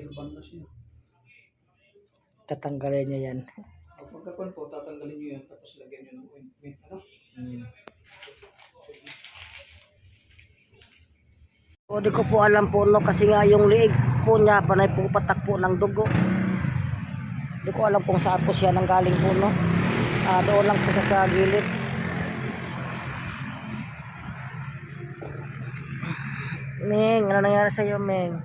nilban na siya. Tatanggalin niya yan. Pagkakuan po, tatanggalin nyo yan, tapos lagyan nyo ng ointment, ano? O di ko po alam po no, kasi nga yung liig po niya, panay po patak po ng dugo. Di ko alam kung saan po siya nanggaling po no. Doon lang po siya sa gilid. Meng, ano nangyari sa'yo, Meng?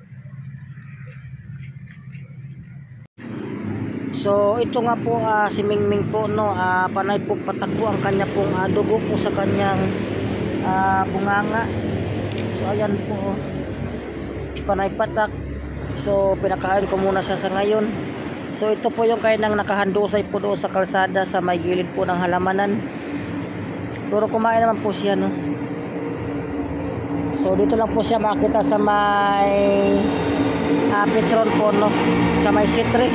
So ito nga po si Mingming po no, panay po patak po ang kanya pong dugo po sa kanyang bunganga. So ayan po, panay patak. So pinakain ko muna siya sa ngayon. So ito po yung kaya nang nakahandusay po doon sa kalsada sa may gilid po ng halamanan. Pero kumain naman po siya no. So dito lang po siya makita sa may Petron po no, sa may Citre.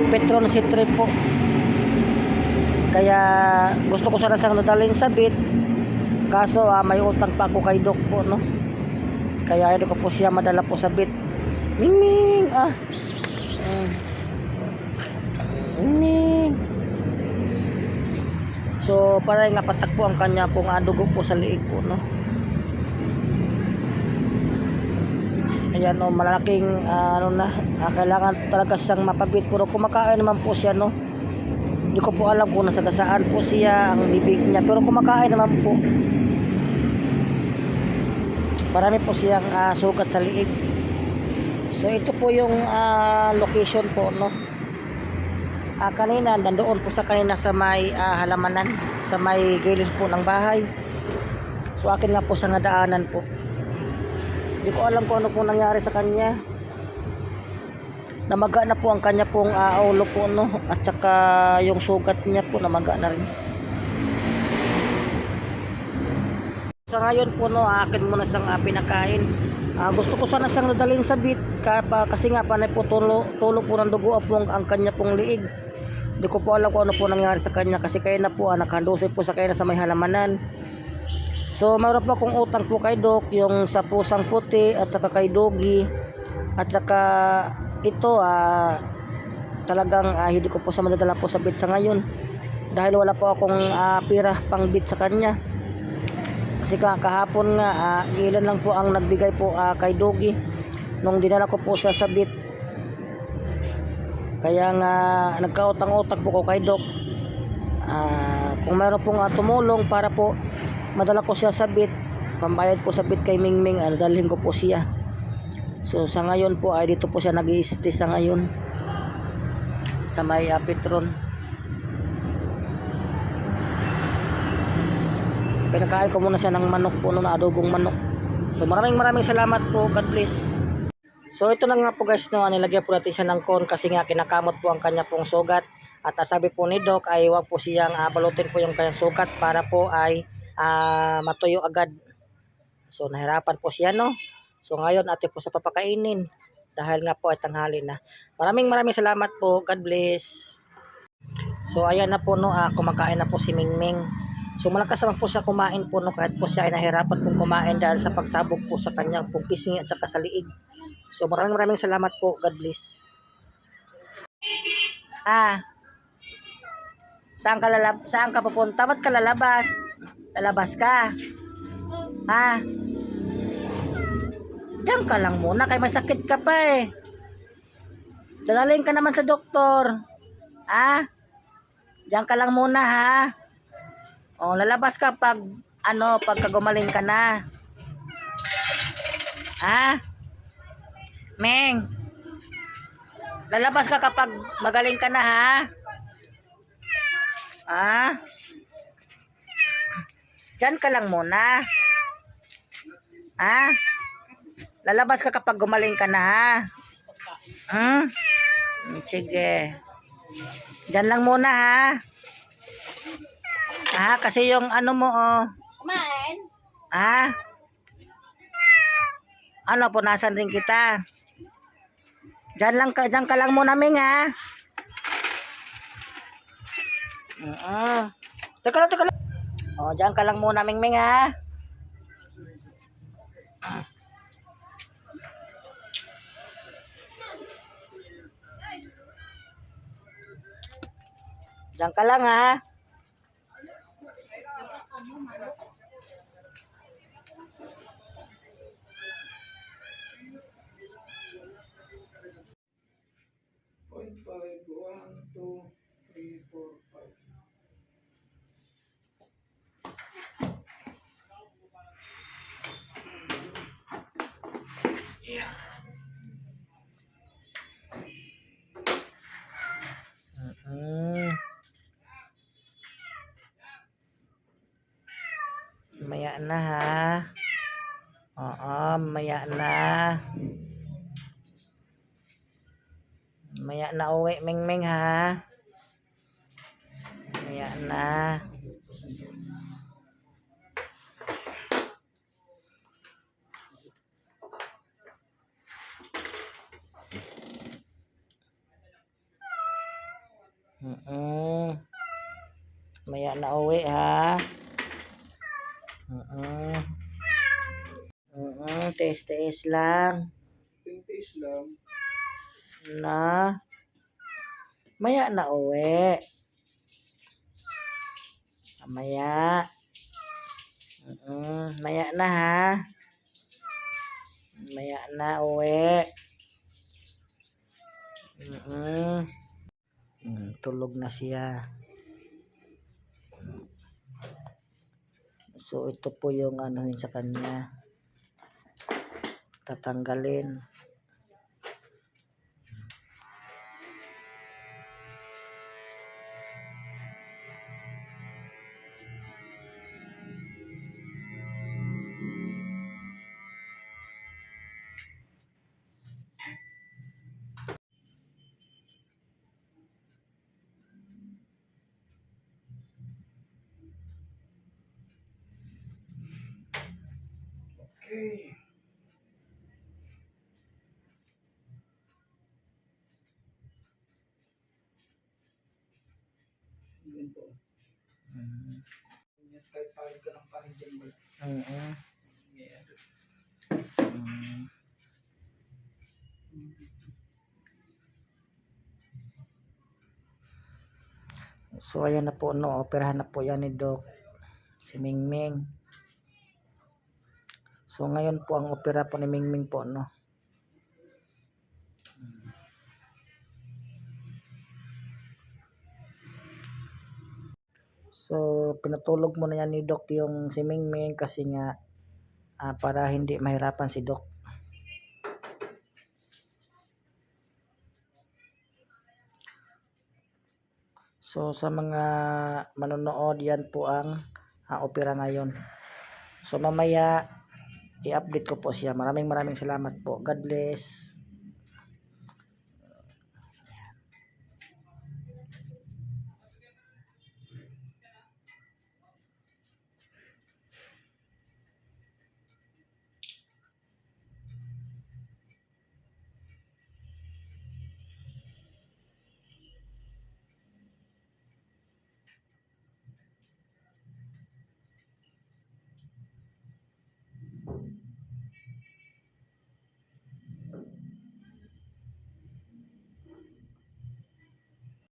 Petron Citre po. Kaya gusto ko sana siyang nadalhin sa bit. Kaso may utang pa ako kay Doc po no. Kaya hindi ko po siya madala po sa bit. Mingming Mingming. So para nga patak po ang kanya pong dugo po sa liig po no. Ayan no, malaking kailangan talaga siyang mapabit, pero kumakain naman po siya no. Hindi ko po alam kung nasagasaan po siya ang bibig niya, pero kumakain naman po. Marami po siyang sugat sa liig. So ito po yung location po no. Kanina nandoon po sa kanina sa may halamanan, sa may gilid po ng bahay. So akin nga po sa nadaanan po. Hindi ko alam kung ano po nangyari sa kanya. Namaga na po ang kanya pong ulo po no, at saka yung sugat niya po namaga na rin. Sa ngayon po no, akin muna siyang pinakain. Gusto ko sana siyang nadalhin sa bit kasi nga panay po tulo po ng dugo po ang kanya pong liig. Hindi ko po alam kung ano po nangyari sa kanya kasi kaya na po nakandusay po sa kanya sa may halamanan. So mayroon po akong utang po kay Doc, yung sa pusang puti at saka kay Doggy. At saka ito talagang hindi ko po sa madadala po sa bit sa ngayon. Dahil wala po akong pira pang bit sa kanya. Kasi kahapon nga ilan lang po ang nagbigay po kay Doggy nung dinala ko po siya sa bit. Kaya nga nagkautang-utang po ko kay Doc. Kung mayroon pong tumulong para po madala ko siya sa bit, pambayad po sa bit kay Mingming, dalhin ko po siya. So sa ngayon po ay dito po siya nag-i-stay sa ngayon sa may Petron. Pinakain ko muna siya ng manok po no, adobong manok. So maraming salamat po, God bless. So ito na nga po guys no, nilagyan po natin siya ng corn kasi nga kinakamot po ang kanya pong sugat. At sabi po ni Doc ay wag po siyang balutin po yung kanyang sugat para po ay matuyo agad. So nahirapan po siya no. So ngayon atin po sa papakainin dahil nga po ay tanghali na. Maraming salamat po, God bless. So ayan na po no, kumakain na po si Mingming. So malakas naman po siya kumain po no, kahit po siya ay nahirapan pong kumain dahil sa pagsabog po sa kanyang pong pisngi at saka sa liig. So maraming salamat po, God bless. Saan ka pupunta? Ba't ka lalabas? Lalabas ka? Diyan ka lang muna, kay masakit ka pa eh. Dalaling ka naman sa doktor. Diyan ka lang muna ha. O, lalabas ka pagka gumaling ka na. Meng. Lalabas ka kapag magaling ka na ha. Diyan ka lang muna. Lalabas ka kapag gumaling ka na ha. Sige. Diyan lang muna ha. Kasi yung ano mo Kumain? Punasan rin kita. Diyan ka lang muna, Ming ha. Teka lang. Diyan ka lang muna, Ming ha. Diyan ka lang ha. Point 5, 1, 2, 3, 4, 5. Mm. Maya na ha. Oo, maya na. Maya na uwi, Mingming ha. Maya na. Maya na uwi ha. Tiis lang. Pintis lang. Na. Maya na uwi. Maya. Maya na ha. Maya na uwi. Tulog na siya. So ito po yung anuhin sa kanya. Tatanggalin. Okay. Yan po. Kahit pahid ka ng pahid dyan ba? Yeah. So ayan na po no, operahan na po yan ni Doc si Mingming. So ngayon po ang opera po ni Mingming po no. So pinatulog mo na yan ni Doc yung si Mingming kasi nga para hindi mahirapan si Doc. So sa mga manonood, yan po ang opera ngayon. So mamaya i-update ko po siya. Maraming salamat po. God bless.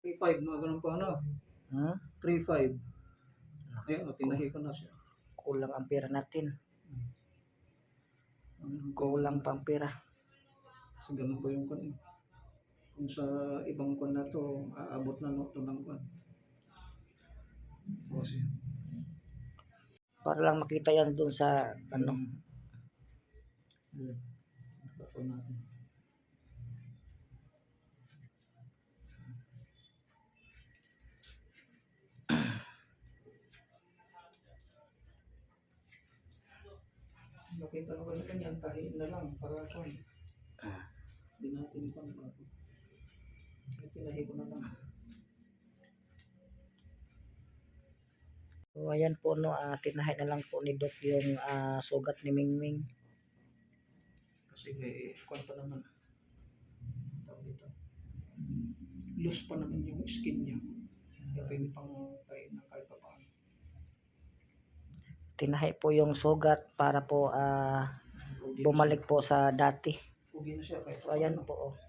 Three five, mga ganun pa ano? 3-5. Ayan, tinahi ko na siya. Kulang ang pera natin. Kulang pang pera. Kasi ganun po yung kun. Kung sa ibang kun na to, aabot na no to ng kun. Kasi Para lang makita yan dun sa ano. Ito natin. Nakita ko na kanya, tahiin na lang para kun. Hindi natin kun ba. Tinahi ko na lang. So ayan po no, tinahi na lang po ni Doc yung sugat ni Mingming. Kasi may kun pa naman. Tawag dito. Loose pa naman yung skin niya. Kaya pwede pang tayo ng kahit pa paano. Tinahi po yung sugat para po bumalik po sa dati. Pugi na siya kahit So ayan po.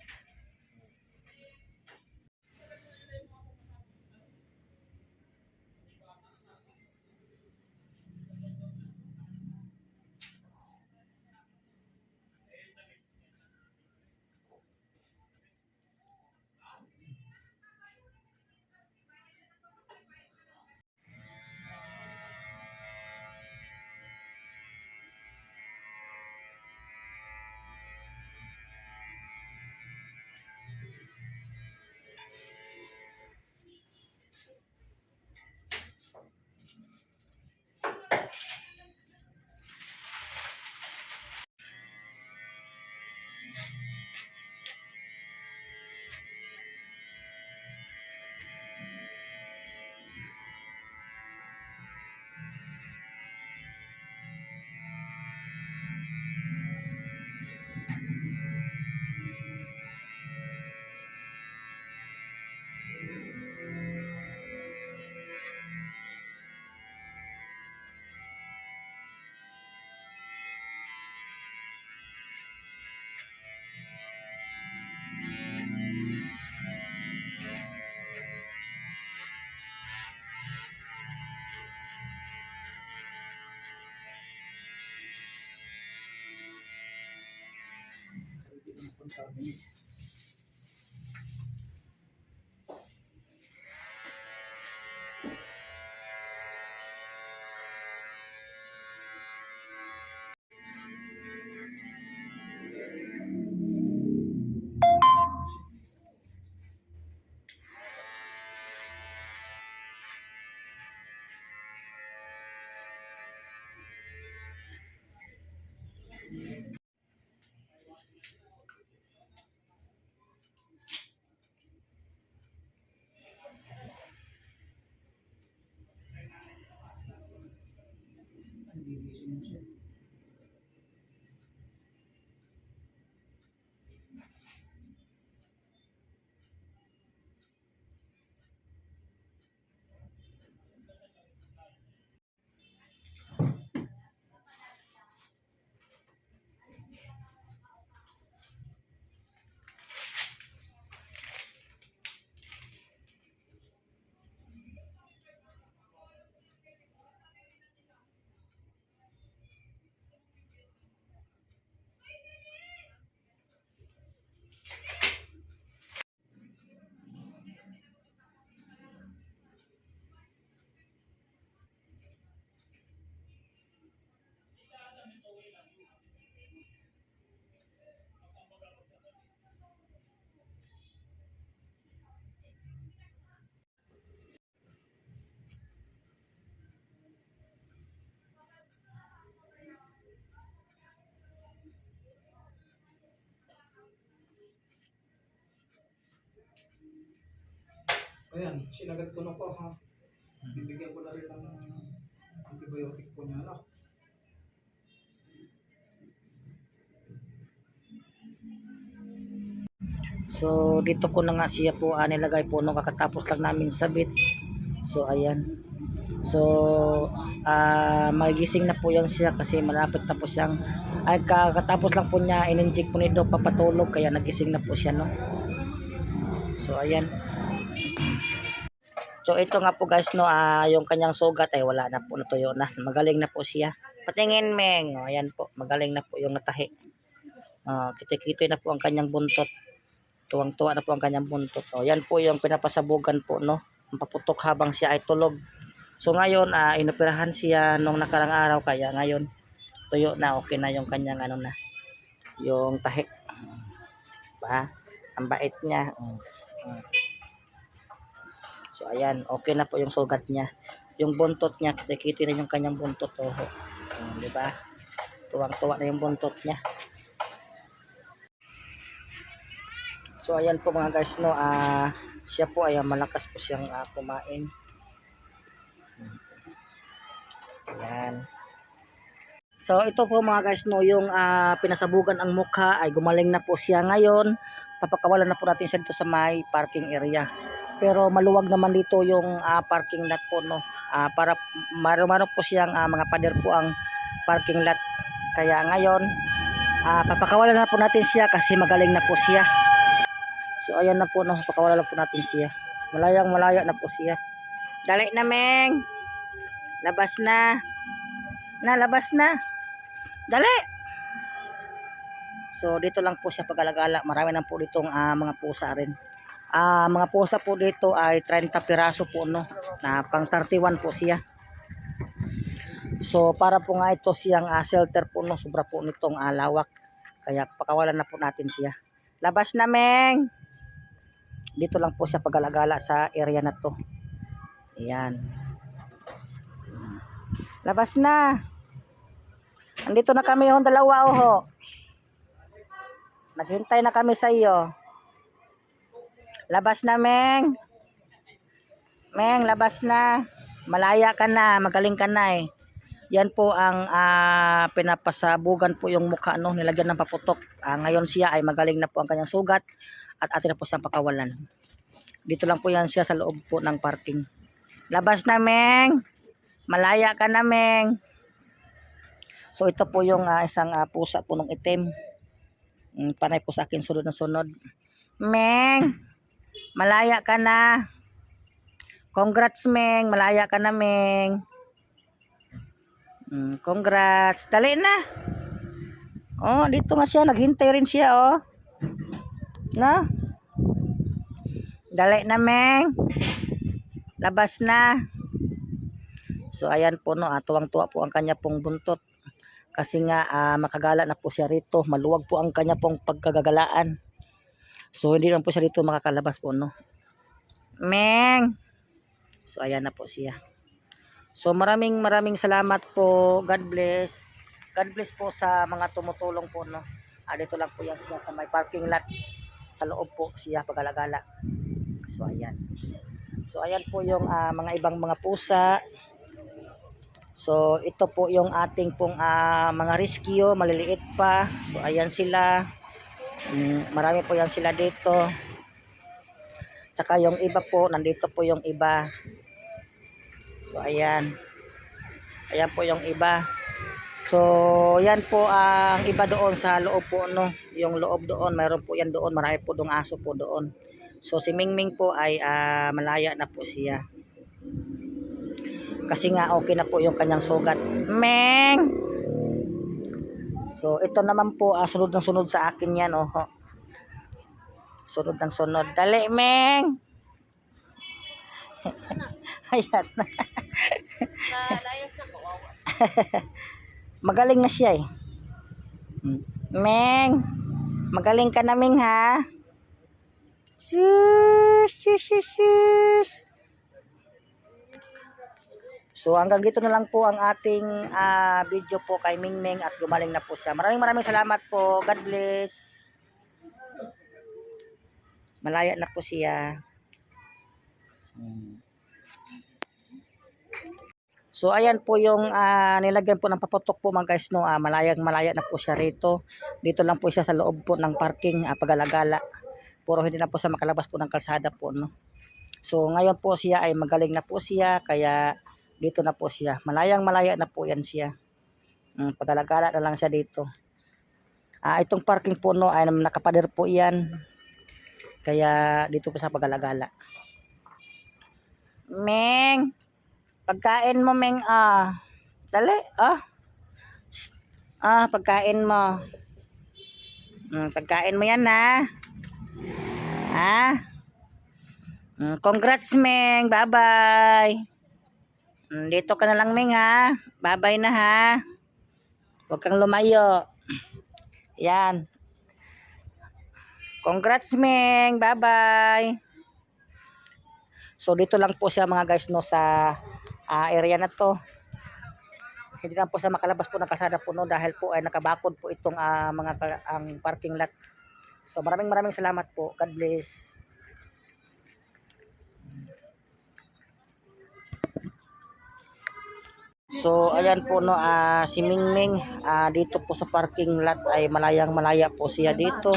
contaminate. Nagigising siya. Ayan, sinagat ko na po ha. Bibigyan ko na rin ng antibiotic po niya. Ano? So dito ko na nga siya po nilagay po nung kakatapos lang namin sabit. So ayan. So magigising na po yan siya kasi malapit na po siyang ay kakatapos lang po niya in-inject po nito papatulog kaya nagising na po siya no. So ayan. So ito nga po guys no, yung kanyang sugat ay wala na po, natuyo na. Magaling na po siya. Patingin Meng. O, ayan po, magaling na po yung natahi. Kitikitoy na po ang kanyang buntot. Tuwang-tuwa na po ang kanyang buntot. O, yan po yung pinapasabugan po no. Ang paputok habang siya ay tulog. So ngayon, inoperahan siya nung nakarang araw kaya ngayon tuyo na, okay na yung kanyang ano na. Yung tahi. Ba? Ang bait niya. So ayan, okay na po yung sugat niya. Yung buntot niya, nakikita rin yung kanyang buntot. Di ba? Tuwang-tuwa na yung buntot niya. So ayan po mga guys no, siya po ay malakas po siyang kumain. Ayan. So ito po mga guys no, yung pinasabugan ang mukha ay gumaling na po siya ngayon. Papakawalan na po natin siya dito sa may parking area. Pero maluwag naman dito yung parking lot po no. Para maro-maro po siyang mga pader po ang parking lot. Kaya ngayon papakawalan na po natin siya kasi magaling na po siya. So ayan na po no, papakawalan na po natin siya. Malayang malaya na po siya. Dali na Meng. Labas na. Labas na. Dali. So dito lang po siya pag-alagala. Marami na po ditong mga pusa rin. Mga pusa po dito ay 30 piraso po no, na pang 31 po siya. So para po nga ito siyang shelter po no, sobra po nitong lawak. Kaya pakawalan na po natin siya. Labas na Meng. Dito lang po siya pag-alagala sa area na to. Ayan. Labas na. Andito na kami yung dalawa Naghintay na kami sa iyo. Labas na Meng. Meng, labas na. Malaya ka na, magaling ka na eh. Yan po ang pinapasabugan po yung mukha no, nilagyan ng paputok. Ngayon siya ay magaling na po ang kanyang sugat at atin na po siyang pakawalan. Dito lang po yan siya sa loob po ng parking. Labas na Meng. Malaya ka na Meng. So ito po yung isang pusa po ng itim. Panay po sa akin sunod na sunod. Meng. Malaya ka na. Congrats Meng, malaya ka na Meng. Congrats. Dali na. Dito nga siya, naghintay rin siya No? Dali na, Meng. Labas na. So, ayan po, no. Tuwang-tuwa po ang kanya pong buntot. Kasi nga, makagala na po siya rito. Maluwag po ang kanya pong pagkagagalaan. So, hindi lang po siya rito makakalabas po, no. Meng! So, ayan na po siya. So, maraming salamat po. God bless. God bless po sa mga tumutulong po, no. Dito lang po yan siya sa may parking lot. Sa loob po siya pag-alagala. So, ayan. So, ayan po yung mga ibang mga pusa. So, ito po yung ating pong mga rescue, maliliit pa. So, ayan sila. Marami po yan sila dito. Tsaka yung iba po, nandito po yung iba. So, ayan. Ayan po yung iba. So, yan po ang iba doon sa loob po, no. Yung loob doon, mayroon po yan doon. Marami po dong aso po doon. So, si Mingming po ay malaya na po siya. Kasi nga okay na po yung kanyang sugat. Meng! So, ito naman po, sunod ng sunod sa akin yan, oh. Sunod ng sunod. Dali, Meng! Ayan na. Magaling na siya, eh. Meng! Magaling ka na, Meng, ha? Shush. So hanggang dito na lang po ang ating video po kay Mingming at gumaling na po siya. Maraming salamat po. God bless. Malaya na po siya. So ayan po yung nilagyan po ng paputok po mga guys, no. Malaya na po siya rito. Dito lang po siya sa loob po ng parking pag-alagala. Puro hindi na po siya makalabas po ng kalsada po, no. So ngayon po siya ay magaling na po siya, kaya dito na po siya. Malaya na po yan siya. Pag-alagala na lang siya dito. Itong parking po, no, ay nakapader po yan. Kaya dito po sa pag-alagala. Meng! Pagkain mo, Meng. Dali, pagkain mo. Pagkain mo yan, ha? Congrats, Meng. Bye-bye. Dito ka na lang, Meng, ha? Bye-bye na, ha? Huwag kang lumayo. Yan. Congrats, Meng. Bye-bye. So, dito lang po siya, mga guys, no, sa area na to. Hindi na po siya makalabas po ng kalsada po, no, dahil po ay nakabakod po itong ang parking lot. So, maraming salamat po. God bless. So, ayan po, no, si Mingming, dito po sa parking lot ay malaya po siya dito.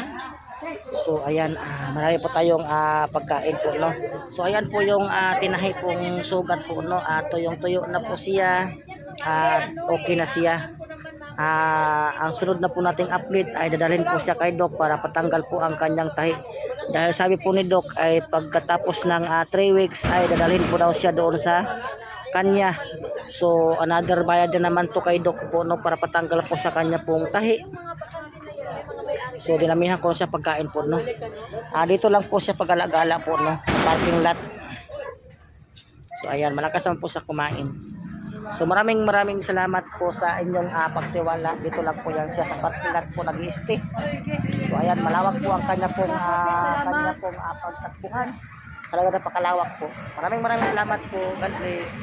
So, ayan, marami po tayong pagkain po, no. So, ayan po yung tinahi pong sugat po, no. Tuyong-tuyo na po siya. Okay na siya. Ang sunod na po nating update ay dadalhin po siya kay Doc para patanggal po ang kanyang tahi. Dahil sabi po ni Doc ay pagkatapos ng 3 weeks ay dadalhin po daw siya doon sa kanya. So, another bayad na naman to kay Doc po, no, para patanggal po sa kanya pong tahi. So, dinamihan ko siya pagkain po, no. Dito lang po siya pag-alagala po, no, sa parking lot. So, ayan, malakas naman po sa kumain. So, maraming salamat po sa inyong pagtiwala. Dito lang po yan siya sa parking lot po nag-i-stay. So, ayan, malawak po ang kanya pong pagtakbuhan. Talaga na pakalawak po. Maraming salamat po. God bless.